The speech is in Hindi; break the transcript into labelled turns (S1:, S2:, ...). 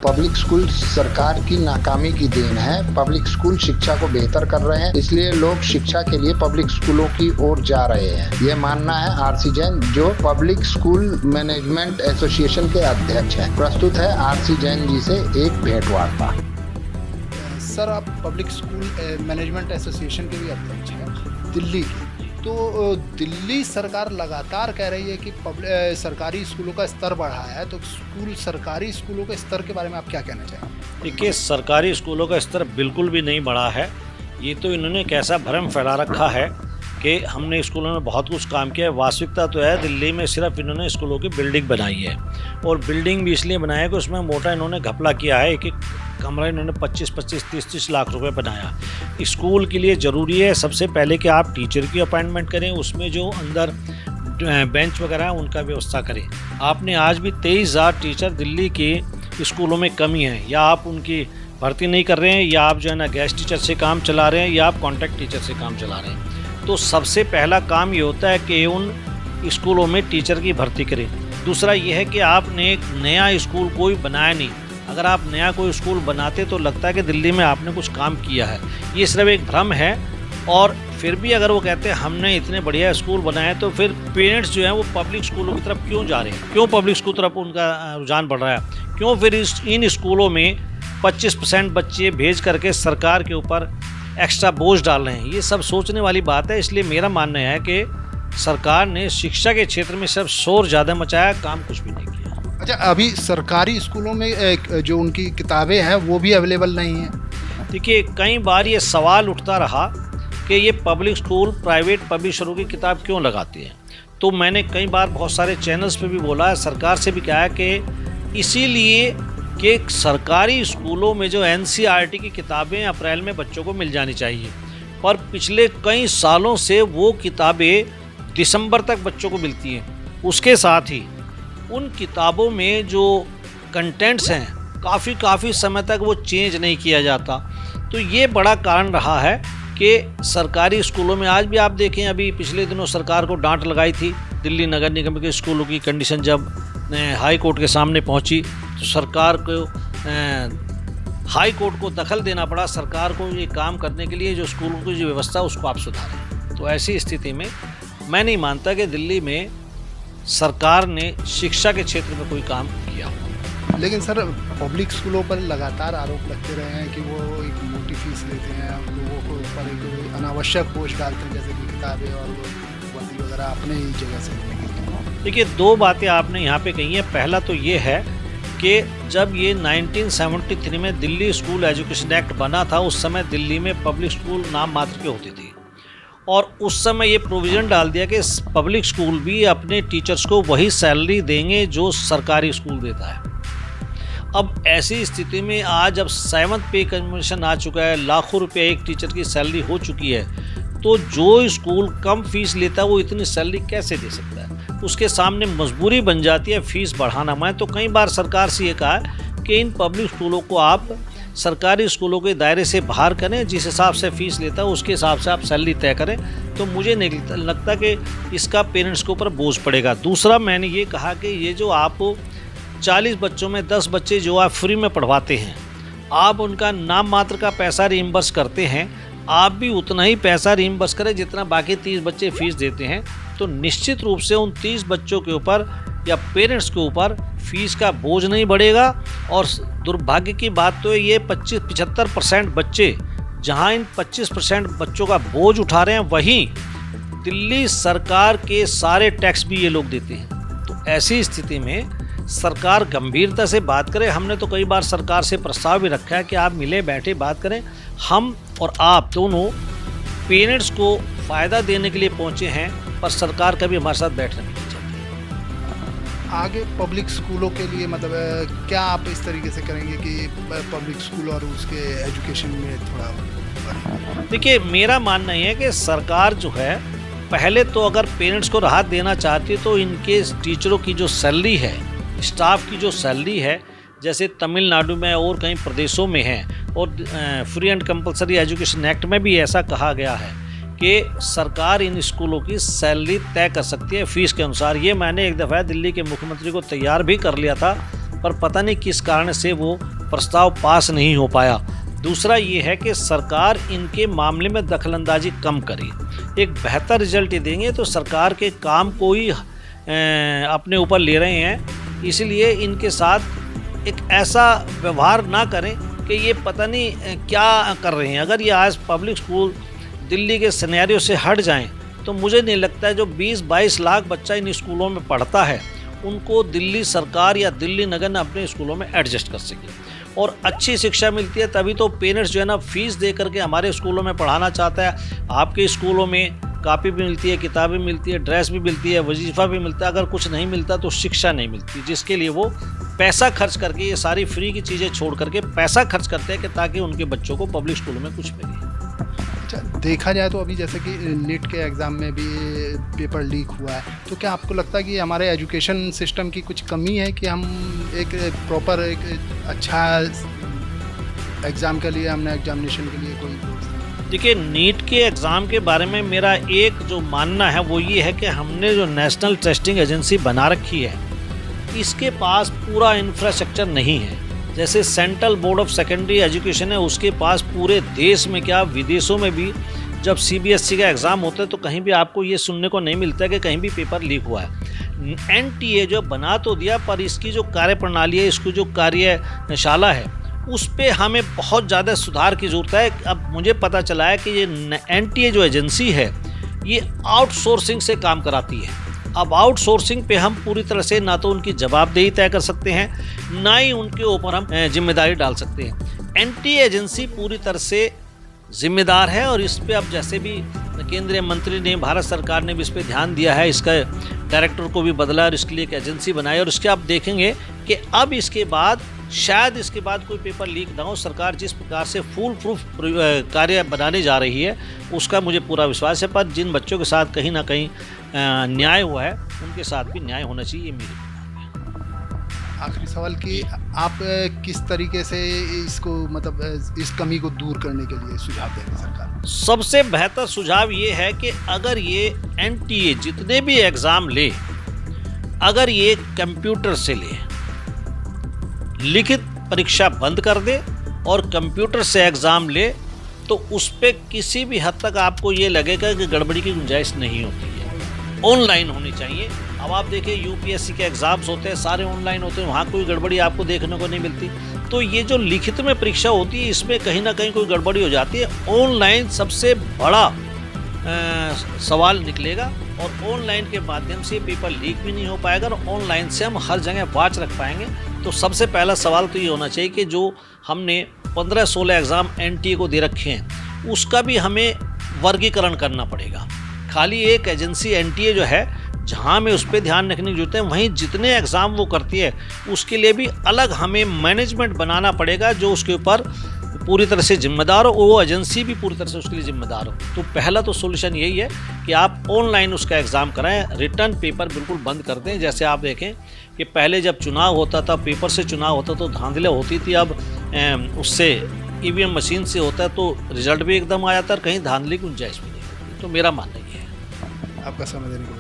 S1: पब्लिक स्कूल सरकार की नाकामी की देन है। पब्लिक स्कूल शिक्षा को बेहतर कर रहे हैं, इसलिए लोग शिक्षा के लिए पब्लिक स्कूलों की ओर जा रहे हैं। ये मानना है आरसी जैन, जो पब्लिक स्कूल मैनेजमेंट एसोसिएशन के अध्यक्ष हैं। प्रस्तुत है आरसी जैन जी से एक भेंटवार्ता।
S2: सर, आप पब्लिक स्कूल मैनेजमेंट एसोसिएशन के भी अध्यक्ष हैं दिल्ली के। तो दिल्ली सरकार लगातार कह रही है कि सरकारी स्कूलों का स्तर बढ़ा है, तो सरकारी स्कूलों के स्तर के बारे में आप क्या कहना चाहेंगे?
S3: देखिए, सरकारी स्कूलों का स्तर बिल्कुल भी नहीं बढ़ा है। ये तो इन्होंने कैसा भ्रम फैला रखा है कि हमने स्कूलों में बहुत कुछ काम किया है। वास्तविकता तो है, दिल्ली में सिर्फ इन्होंने स्कूलों की बिल्डिंग बनाई है, और बिल्डिंग भी इसलिए बनाया है कि उसमें मोटा इन्होंने घपला किया है। एक एक कमरा इन्होंने 25-25, 30-30 लाख रुपए बनाया। स्कूल के लिए ज़रूरी है सबसे पहले कि आप टीचर की अपॉइंटमेंट करें, उसमें जो अंदर बेंच वगैरह है उनका व्यवस्था करें। आपने आज भी 23,000 टीचर दिल्ली के स्कूलों में कमी है, या आप उनकी भर्ती नहीं कर रहे हैं, या आप जो है ना गेस्ट टीचर से काम चला रहे हैं, या आप कॉन्ट्रैक्ट टीचर से काम चला रहे हैं। तो सबसे पहला काम ये होता है कि उन स्कूलों में टीचर की भर्ती करें। दूसरा ये है कि आपने एक नया स्कूल कोई बनाया नहीं। अगर आप नया कोई स्कूल बनाते तो लगता है कि दिल्ली में आपने कुछ काम किया है। ये सिर्फ एक भ्रम है। और फिर भी अगर वो कहते हैं हमने इतने बढ़िया स्कूल बनाए, तो फिर पेरेंट्स जो हैं वो पब्लिक स्कूलों की तरफ क्यों जा रहे हैं? क्यों पब्लिक स्कूल तरफ उनका रुझान बढ़ रहा है? क्यों फिर इन स्कूलों में 25% बच्चे भेज करके सरकार के ऊपर एक्स्ट्रा बोझ डाल रहे हैं? ये सब सोचने वाली बात है। इसलिए मेरा मानना है कि सरकार ने शिक्षा के क्षेत्र में सिर्फ शोर ज़्यादा मचाया, काम कुछ भी नहीं किया।
S2: अच्छा, अभी सरकारी स्कूलों में जो उनकी किताबें हैं वो भी अवेलेबल नहीं हैं।
S3: देखिए, कई बार ये सवाल उठता रहा कि ये पब्लिक स्कूल प्राइवेट पब्लिशरों की किताब क्यों लगाते हैं। तो मैंने कई बार बहुत सारे चैनल्स पे भी बोला है, सरकार से भी कहा है कि इसीलिए कि सरकारी स्कूलों में जो NCERT की किताबें अप्रैल में बच्चों को मिल जानी चाहिए, पर पिछले कई सालों से वो किताबें दिसंबर तक बच्चों को मिलती हैं। उसके साथ ही उन किताबों में जो कंटेंट्स हैं काफ़ी समय तक वो चेंज नहीं किया जाता। तो ये बड़ा कारण रहा है कि सरकारी स्कूलों में आज भी आप देखें, अभी पिछले दिनों सरकार को डांट लगाई थी दिल्ली नगर निगम के स्कूलों की कंडीशन जब हाई कोर्ट के सामने पहुंची, तो सरकार को हाई कोर्ट को दखल देना पड़ा। सरकार को ये काम करने के लिए जो स्कूलों की जो व्यवस्था उसको आप सुधारें। तो ऐसी स्थिति में मैं नहीं मानता कि दिल्ली में सरकार ने शिक्षा के क्षेत्र में कोई काम किया हो।
S2: लेकिन सर, पब्लिक स्कूलों पर लगातार आरोप लगते रहे हैं कि वो एक मोटी फीस लेते हैं, लोगों को ऊपर एक अनावश्यक बोझ डालते हैं, जैसे कि किताबें और वर्दी वगैरह अपने ही जगह से।
S3: देखिए, दो बातें आपने यहाँ पे कही हैं। पहला तो ये है कि जब ये 1973 में दिल्ली स्कूल एजुकेशन एक्ट बना था, उस समय दिल्ली में पब्लिक स्कूल नाम मात्र के होते थे, और उस समय ये प्रोविज़न डाल दिया कि पब्लिक स्कूल भी अपने टीचर्स को वही सैलरी देंगे जो सरकारी स्कूल देता है। अब ऐसी स्थिति में आज जब 7th पे कमीशन आ चुका है, लाखों रुपए एक टीचर की सैलरी हो चुकी है, तो जो स्कूल कम फीस लेता है वो इतनी सैलरी कैसे दे सकता है? उसके सामने मजबूरी बन जाती है फीस बढ़ाना। मैं तो कई बार सरकार से ये कहा है कि इन पब्लिक स्कूलों को आप सरकारी स्कूलों के दायरे से बाहर करें, जिस हिसाब से फ़ीस लेता है उसके हिसाब से आप सैलरी तय करें। तो मुझे नहीं लगता कि इसका पेरेंट्स के ऊपर बोझ पड़ेगा। दूसरा, मैंने ये कहा कि ये जो आप 40 बच्चों में 10 बच्चे जो आप फ्री में पढ़वाते हैं, आप उनका नाम मात्र का पैसा रिइम्बर्स करते हैं, आप भी उतना ही पैसा रिइम्बर्स करें जितना बाकी 30 बच्चे फ़ीस देते हैं। तो निश्चित रूप से उन 30 बच्चों के ऊपर या पेरेंट्स के ऊपर फीस का बोझ नहीं बढ़ेगा। और दुर्भाग्य की बात तो ये 75% बच्चे जहां इन 25% बच्चों का बोझ उठा रहे हैं, वहीं दिल्ली सरकार के सारे टैक्स भी ये लोग देते हैं। तो ऐसी स्थिति में सरकार गंभीरता से बात करे। हमने तो कई बार सरकार से प्रस्ताव भी रखा है कि आप मिले बैठे बात करें। हम और आप दोनों पेरेंट्स को फ़ायदा देने के लिए पहुँचे हैं, पर सरकार कभी हमारे साथ बैठना नहीं चाहती।
S2: आगे पब्लिक स्कूलों के लिए मतलब क्या आप इस तरीके से करेंगे कि पब्लिक स्कूल और उसके एजुकेशन में थोड़ा?
S3: देखिए, मेरा मानना है कि सरकार जो है, पहले तो अगर पेरेंट्स को राहत देना चाहती है तो इनके टीचरों की जो सैलरी है, स्टाफ की जो सैलरी है, जैसे तमिलनाडु में और कई प्रदेशों में है, और free and compulsory education act में भी ऐसा कहा गया है कि सरकार इन स्कूलों की सैलरी तय कर सकती है फीस के अनुसार। ये मैंने एक दफ़ा दिल्ली के मुख्यमंत्री को तैयार भी कर लिया था, पर पता नहीं किस कारण से वो प्रस्ताव पास नहीं हो पाया। दूसरा ये है कि सरकार इनके मामले में दखलंदाजी कम करे, एक बेहतर रिजल्ट देंगे तो सरकार के काम को ही अपने ऊपर ले रहे हैं, इसलिए इनके साथ एक ऐसा व्यवहार ना करें कि ये पता नहीं क्या कर रहे हैं। अगर ये आज पब्लिक स्कूल दिल्ली के सिनेरियो से हट जाएं तो मुझे नहीं लगता है जो 20-22 लाख बच्चा इन स्कूलों में पढ़ता है उनको दिल्ली सरकार या दिल्ली नगर ने अपने स्कूलों में एडजस्ट कर सके। और अच्छी शिक्षा मिलती है तभी तो पेरेंट्स जो है ना फीस दे करके हमारे स्कूलों में पढ़ाना चाहता है। आपके स्कूलों में कापी भी मिलती है, किताबें मिलती है, ड्रेस भी मिलती है, वजीफ़ा भी मिलता है। अगर कुछ नहीं मिलता तो शिक्षा नहीं मिलती, जिसके लिए वो पैसा खर्च करके ये सारी फ्री की चीज़ें छोड़ करके पैसा खर्च करते हैं कि ताकि उनके बच्चों को पब्लिक स्कूलों में कुछ मिले।
S2: अच्छा, देखा जाए तो अभी जैसे कि नीट के एग्ज़ाम में भी पेपर लीक हुआ है, तो क्या आपको लगता है कि हमारे एजुकेशन सिस्टम की कुछ कमी है कि हम एक प्रॉपर एक अच्छा एग्ज़ाम के लिए हमने एग्जामिनेशन के लिए कोई?
S3: देखिए, नीट के एग्ज़ाम के बारे में मेरा एक जो मानना है वो ये है कि हमने जो नेशनल टेस्टिंग एजेंसी बना रखी है इसके पास पूरा इंफ्रास्ट्रक्चर नहीं है। जैसे central board of secondary education है, उसके पास पूरे देश में क्या विदेशों में भी जब CBSE का एग्ज़ाम होता है तो कहीं भी आपको ये सुनने को नहीं मिलता है कि कहीं भी पेपर लीक हुआ है। NTA जो बना तो दिया पर इसकी जो कार्यप्रणाली है, इसकी जो कार्यशाला है, उस पे हमें बहुत ज़्यादा सुधार की ज़रूरत है। अब मुझे पता चला है कि ये NTA जो एजेंसी है ये आउटसोर्सिंग से काम कराती है। अब आउटसोर्सिंग पे हम पूरी तरह से ना तो उनकी जवाबदेही तय कर सकते हैं, ना ही उनके ऊपर हम जिम्मेदारी डाल सकते हैं। NTA एजेंसी पूरी तरह से जिम्मेदार है और इस पे अब जैसे भी केंद्रीय मंत्री ने, भारत सरकार ने भी इस पे ध्यान दिया है, इसका डायरेक्टर को भी बदला और इसके लिए एक एजेंसी बनाई और इसके आप देखेंगे कि अब इसके बाद शायद इसके बाद कोई पेपर लीक ना हो। सरकार जिस प्रकार से फुल प्रूफ कार्य बनाने जा रही है उसका मुझे पूरा विश्वास है, पर जिन बच्चों के साथ कहीं ना कहीं न्याय हुआ है उनके साथ भी न्याय होना चाहिए, मेरी।
S2: आखिरी सवाल कि आप किस तरीके से इसको मतलब इस कमी को दूर करने के लिए सुझाव देंगे सरकार?
S3: सबसे बेहतर सुझाव ये है कि अगर ये NTA जितने भी एग्ज़ाम ले, अगर ये कंप्यूटर से ले, लिखित परीक्षा बंद कर दे और कंप्यूटर से एग्ज़ाम ले, तो उस पर किसी भी हद तक आपको ये लगेगा कि गड़बड़ी की गुंजाइश नहीं होती है। ऑनलाइन होनी चाहिए। अब आप देखिए UPSC के एग्ज़ाम्स होते हैं, सारे ऑनलाइन होते हैं, वहाँ कोई गड़बड़ी आपको देखने को नहीं मिलती। तो ये जो लिखित में परीक्षा होती है इसमें कहीं ना कहीं कोई गड़बड़ी हो जाती है। ऑनलाइन सबसे बड़ा सवाल निकलेगा और ऑनलाइन के माध्यम से पेपर लीक भी नहीं हो पाएगा और ऑनलाइन से हम हर जगह वॉच रख पाएंगे। तो सबसे पहला सवाल तो ये होना चाहिए कि जो हमने 15-16 एग्ज़ाम NTA को दे रखे हैं उसका भी हमें वर्गीकरण करना पड़ेगा। खाली एक एजेंसी NTA जो है जहाँ में उस पर ध्यान रखने की जरूरत है, वहीं जितने एग्ज़ाम वो करती है उसके लिए भी अलग हमें मैनेजमेंट बनाना पड़ेगा जो उसके ऊपर पूरी तरह से जिम्मेदार हो, वो एजेंसी भी पूरी तरह से उसके लिए जिम्मेदार हो। तो पहला तो सोल्यूशन यही है कि आप ऑनलाइन उसका एग्ज़ाम कराएं, रिटर्न पेपर बिल्कुल बंद कर दें। जैसे आप देखें कि पहले जब चुनाव होता था, पेपर से चुनाव होता तो धांधलियाँ होती थी, अब उससे EVM मशीन से होता है तो रिजल्ट भी एकदम आ जाता है और कहीं धांधली की गुंजाइश भी नहीं होती। तो मेरा मानना ये है।
S2: आपका समय देने के लिए